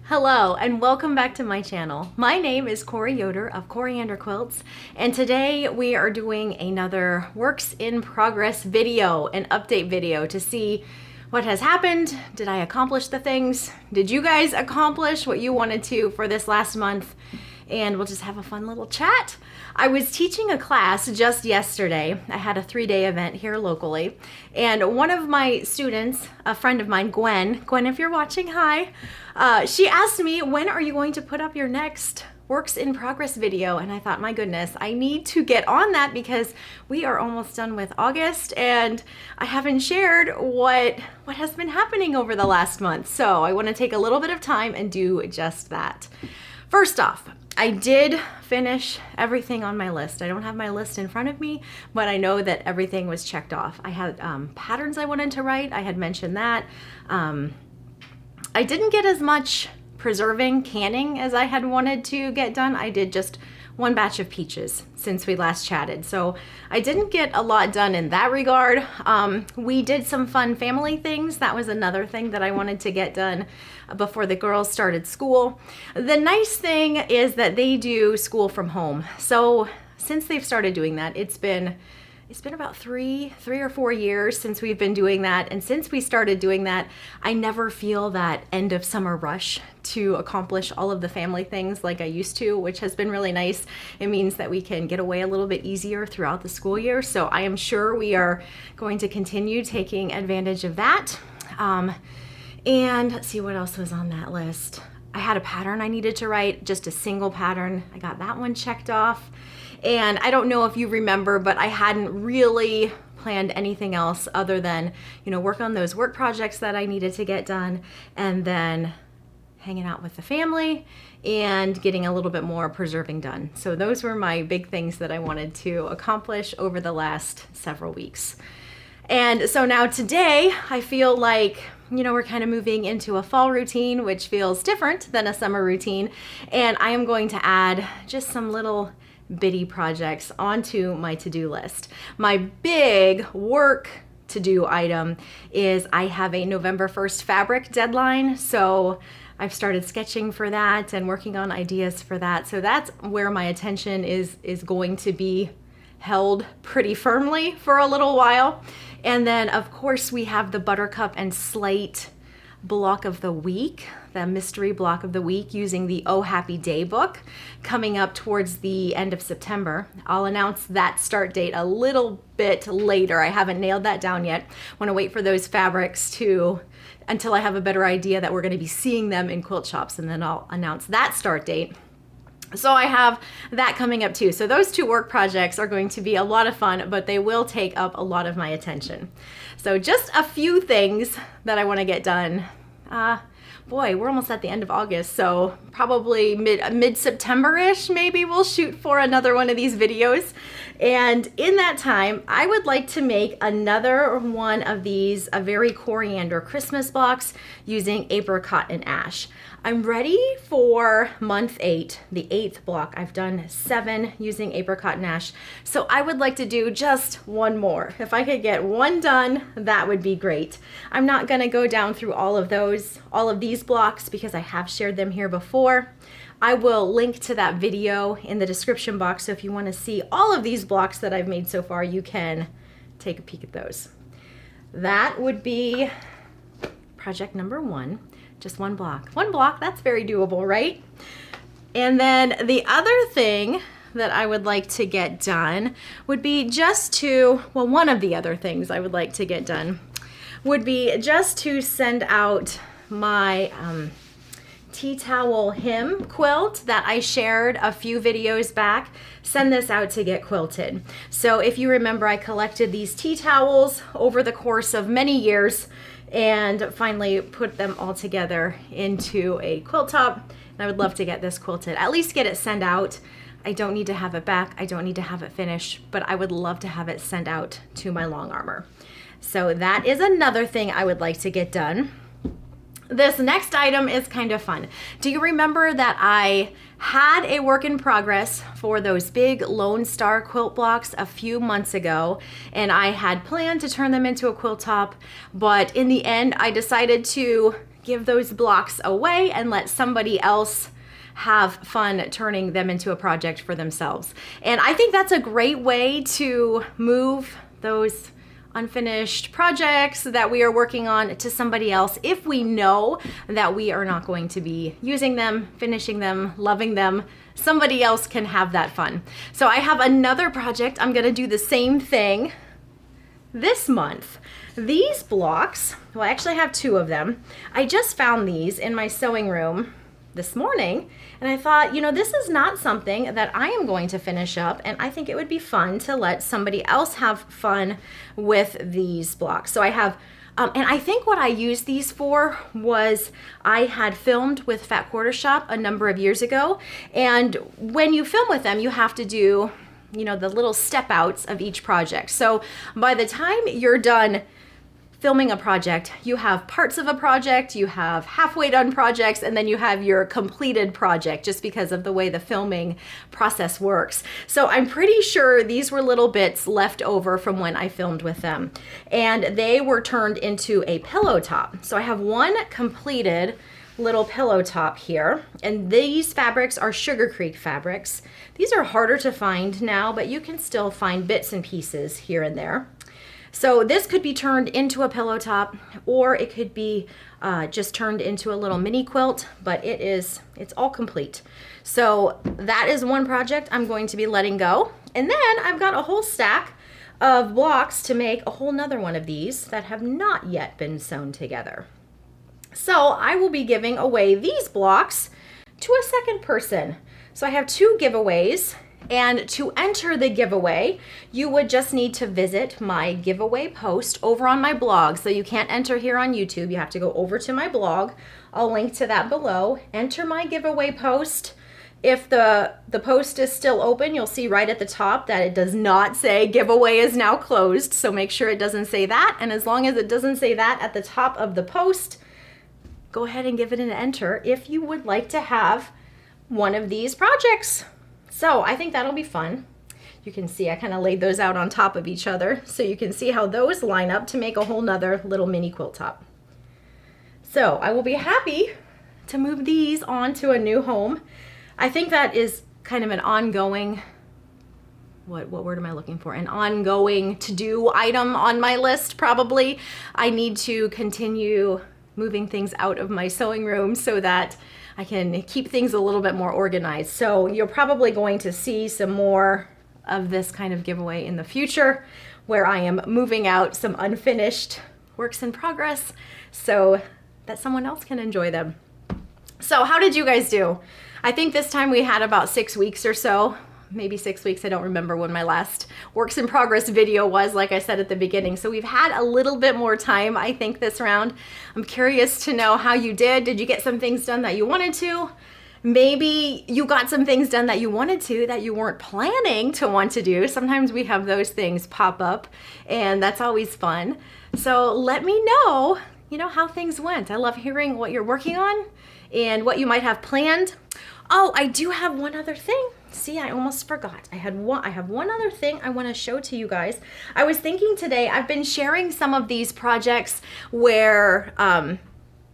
Hello and welcome back to my channel. My name is Corey Yoder of Coriander Quilts, and today we are doing another works in progress video, an update video to see what has happened. Did I accomplish the things? Did you guys accomplish what you wanted to for this last month? And we'll just have a fun little chat. I was teaching a class just yesterday. I had a 3-day event here locally, and one of my students, a friend of mine, Gwen, if you're watching, hi, she asked me, when are you going to put up your next works in progress video? And I thought, my goodness, I need to get on that because we are almost done with August and I haven't shared what has been happening over the last month. So I want to take a little bit of time and do just that. First off, I did finish everything on my list. I don't have my list in front of me, but I know that everything was checked off. I had patterns I wanted to write. I had mentioned that. I didn't get as much preserving, canning as I had wanted to get done. I did just one batch of peaches since we last chatted. So I didn't get a lot done in that regard. We did some fun family things. That was another thing that I wanted to get done before the girls started school. The nice thing is that they do school from home. So since they've started doing that, it's been about three or 4 years since we've been doing that. And since we started doing that, I never feel that end of summer rush to accomplish all of the family things like I used to, which has been really nice. It means that we can get away a little bit easier throughout the school year. So I am sure we are going to continue taking advantage of that. And let's see what else was on that list. I had a pattern I needed to write, just a single pattern. I got that one checked off. And I don't know if you remember, but I hadn't really planned anything else other than, work on those work projects that I needed to get done, and then hanging out with the family and getting a little bit more preserving done. So those were my big things that I wanted to accomplish over the last several weeks. And so now today, I feel like, we're kind of moving into a fall routine, which feels different than a summer routine. And I am going to add just some little bitty projects onto my to-do list. My big work to-do item is I have a November 1st fabric deadline. So I've started sketching for that and working on ideas for that. So that's where my attention is going to be held pretty firmly for a little while. And then of course we have the Buttercup and Slate block of the week, the mystery block of the week using the Oh Happy Day book coming up towards the end of September. I'll announce that start date a little bit later. I haven't nailed that down yet. Want to wait for those fabrics until I have a better idea that we're going to be seeing them in quilt shops, and then I'll announce that start date. So I have that coming up too. So those two work projects are going to be a lot of fun, but they will take up a lot of my attention. So just a few things that I want to get done. Boy, we're almost at the end of August, so probably mid-September-ish, maybe we'll shoot for another one of these videos. And in that time, I would like to make another one of these, a very coriander Christmas box using apricot and ash. I'm ready for month 8, the 8th block. I've done 7 using apricot and ash. So I would like to do just one more. If I could get one done, that would be great. I'm not gonna go down through all of these blocks because I have shared them here before. I will link to that video in the description box. So if you wanna see all of these blocks that I've made so far, you can take a peek at those. That would be project number 1. Just one block. One block, that's very doable, right? And then the other thing that I would like to get done would be one of the other things I would like to get done would be just to send out my tea towel hem quilt that I shared a few videos back. Send this out to get quilted. So if you remember, I collected these tea towels over the course of many years and finally put them all together into a quilt top. And I would love to get this quilted, at least get it sent out. I don't need to have it back. I don't need to have it finished, but I would love to have it sent out to my long armor. So that is another thing I would like to get done. This next item is kind of fun. Do you remember that I had a work in progress for those big Lone Star quilt blocks a few months ago, and I had planned to turn them into a quilt top, but in the end I decided to give those blocks away and let somebody else have fun turning them into a project for themselves. And I think that's a great way to move those unfinished projects that we are working on to somebody else if we know that we are not going to be using them, finishing them, loving them. Somebody else can have that fun. So I have another project. I'm going to do the same thing this month. These blocks, well, I actually have two of them. I just found these in my sewing room this morning, and I thought, you know, this is not something that I am going to finish up, and I think it would be fun to let somebody else have fun with these blocks. So I have, and I think what I used these for was I had filmed with Fat Quarter Shop a number of years ago, and when you film with them, you have to do, you know, the little step outs of each project. So by the time you're done filming a project, you have parts of a project, you have halfway done projects, and then you have your completed project just because of the way the filming process works. So I'm pretty sure these were little bits left over from when I filmed with them, and they were turned into a pillow top. So I have one completed little pillow top here, and these fabrics are Sugar Creek fabrics. These are harder to find now, but you can still find bits and pieces here and there. So this could be turned into a pillow top, or it could be just turned into a little mini quilt, but it's all complete. So that is one project I'm going to be letting go. And then I've got a whole stack of blocks to make a whole nother one of these that have not yet been sewn together. So I will be giving away these blocks to a second person. So I have two giveaways. And to enter the giveaway, you would just need to visit my giveaway post over on my blog. So you can't enter here on YouTube. You have to go over to my blog. I'll link to that below. Enter my giveaway post. If the post is still open, you'll see right at the top that it does not say giveaway is now closed. So make sure it doesn't say that. And as long as it doesn't say that at the top of the post, go ahead and give it an enter if you would like to have one of these projects. So I think that'll be fun. You can see I kind of laid those out on top of each other, so you can see how those line up to make a whole nother little mini quilt top. So I will be happy to move these on to a new home. I think that is kind of an ongoing, what word am I looking for? An ongoing to-do item on my list, probably. I need to continue moving things out of my sewing room so that I can keep things a little bit more organized. So you're probably going to see some more of this kind of giveaway in the future, where I am moving out some unfinished works in progress so that someone else can enjoy them. So how did you guys do? I think this time we had about 6 weeks or so, maybe 6 weeks. I don't remember when my last works in progress video was, like I said at the beginning. So we've had a little bit more time, I think, this round. I'm curious to know how you did. Did you get some things done that you wanted to? Maybe you got some things done that you wanted to that you weren't planning to want to do. Sometimes we have those things pop up, and that's always fun. So let me know, you know, how things went. I love hearing what you're working on and what you might have planned. Oh, I do have one other thing. See, I almost forgot. I have one other thing I want to show to you guys. I was thinking today, I've been sharing some of these projects where,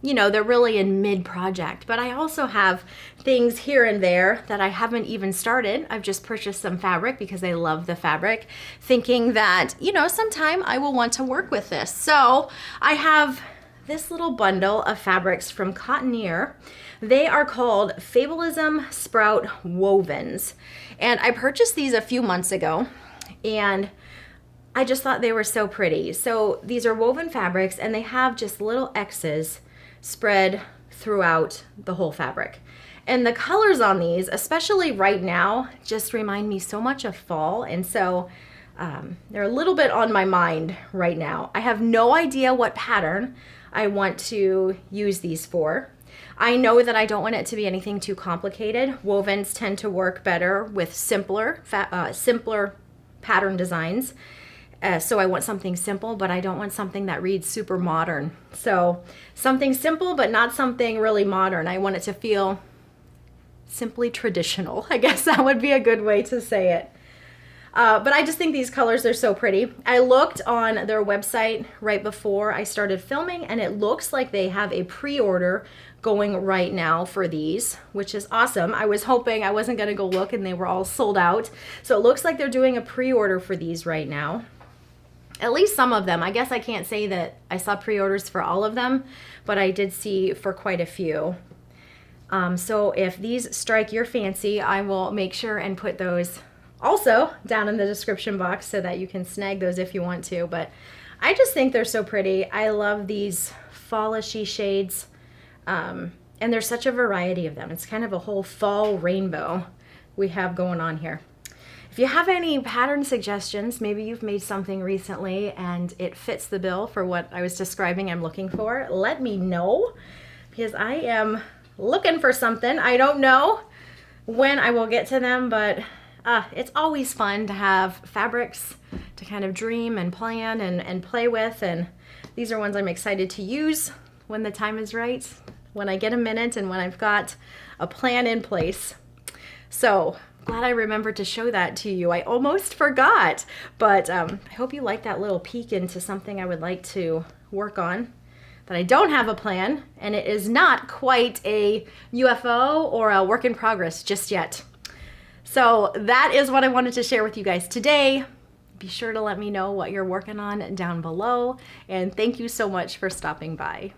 you know, they're really in mid-project, but I also have things here and there that I haven't even started. I've just purchased some fabric because I love the fabric, thinking that, you know, sometime I will want to work with this. So I have this little bundle of fabrics from Cottoneer. They are called Fabulism Sprout Wovens. And I purchased these a few months ago, and I just thought they were so pretty. So these are woven fabrics, and they have just little X's spread throughout the whole fabric. And the colors on these, especially right now, just remind me so much of fall. And so they're a little bit on my mind right now. I have no idea what pattern I want to use these for. I know that I don't want it to be anything too complicated. Wovens tend to work better with simpler pattern designs. So I want something simple, but I don't want something that reads super modern. So something simple, but not something really modern. I want it to feel simply traditional. I guess that would be a good way to say it. But I just think these colors are so pretty. I looked on their website right before I started filming, and it looks like they have a pre-order going right now for these, which is awesome. I was hoping I wasn't gonna go look and they were all sold out. So it looks like they're doing a pre-order for these right now. At least some of them. I guess I can't say that I saw pre-orders for all of them, but I did see for quite a few. So if these strike your fancy, I will make sure and put those also down in the description box so that you can snag those if you want to. But I just think they're so pretty. I love these fallishy shades, and there's such a variety of them. It's kind of a whole fall rainbow we have going on here. If you have any pattern suggestions, maybe you've made something recently and it fits the bill for what I was describing I'm looking for, let me know, because I am looking for something. I don't know when I will get to them, but it's always fun to have fabrics to kind of dream and plan and play with, and these are ones I'm excited to use when the time is right, when I get a minute and when I've got a plan in place. So glad I remembered to show that to you. I almost forgot, but I hope you like that little peek into something I would like to work on that I don't have a plan, and it is not quite a UFO or a work in progress just yet. So that is what I wanted to share with you guys today. Be sure to let me know what you're working on down below, and thank you so much for stopping by.